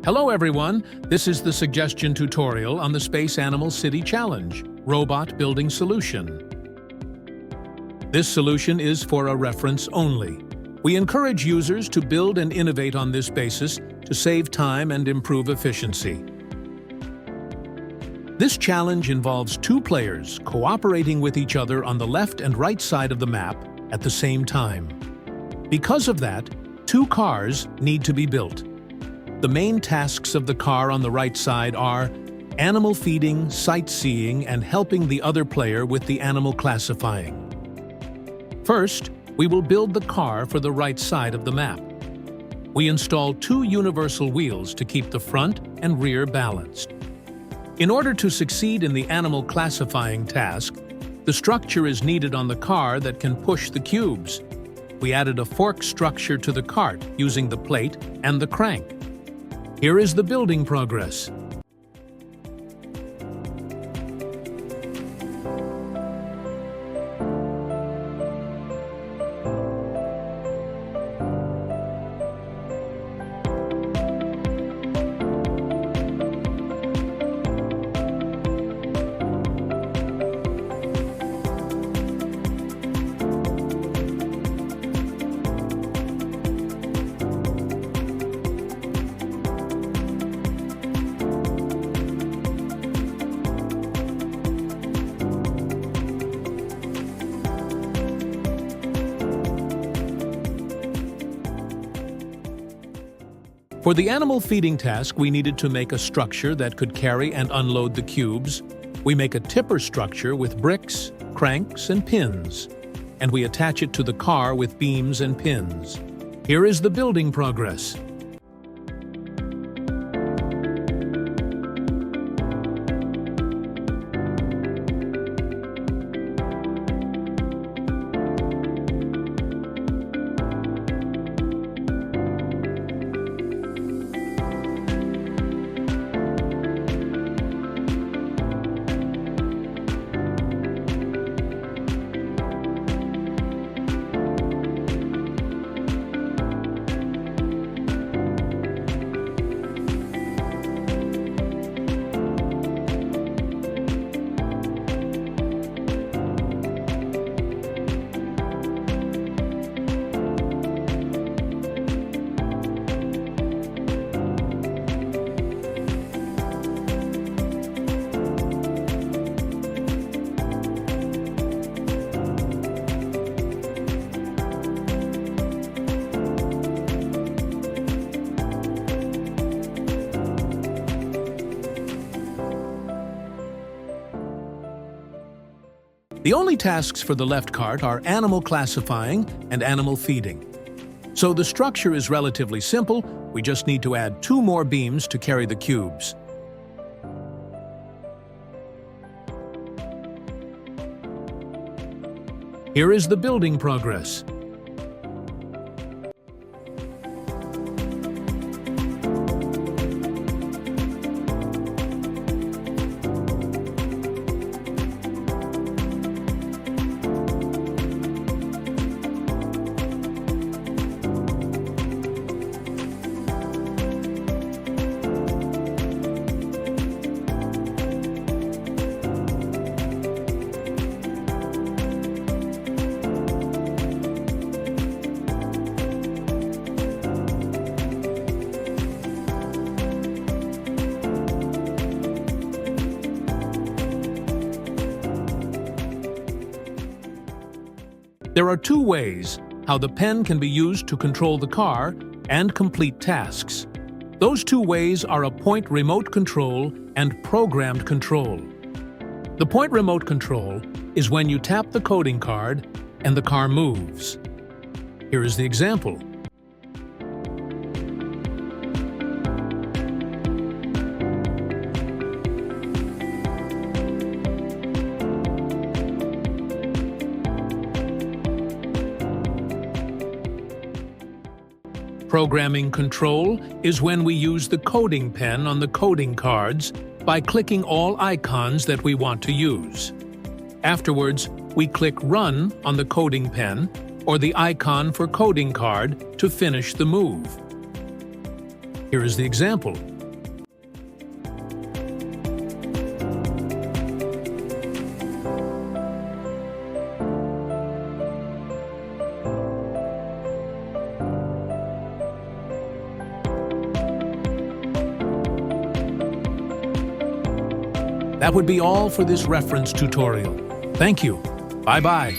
Hello everyone, this is the suggestion tutorial on the Space Animal City Challenge, Robot Building Solution. This solution is for a reference only. We encourage users to build and innovate on this basis to save time and improve efficiency. This challenge involves two players cooperating with each other on the left and right side of the map at the same time. Because of that, two cars need to be built. The main tasks of the car on the right side are animal feeding, sightseeing, and helping the other player with the animal classifying. First, we will build the car for the right side of the map. We install two universal wheels to keep the front and rear balanced. In order to succeed in the animal classifying task, the structure is needed on the car that can push the cubes. We added a fork structure to the cart using the plate and the crank. Here is the building progress. For the animal feeding task, we needed to make a structure that could carry and unload the cubes. We make a tipper structure with bricks, cranks, and pins, and we attach it to the car with beams and pins. Here is the building progress. The only tasks for the left cart are animal classifying and animal feeding. So the structure is relatively simple, we just need to add two more beams to carry the cubes. Here is the building progress. There are two ways how the pen can be used to control the car and complete tasks. Those two ways are a point remote control and programmed control. The point remote control is when you tap the coding card and the car moves. Here is the example. Programming control is when we use the coding pen on the coding cards by clicking all icons that we want to use. Afterwards, we click Run on the coding pen or the icon for coding card to finish the move. Here is the example. That would be all for this reference tutorial. Thank you. Bye-bye.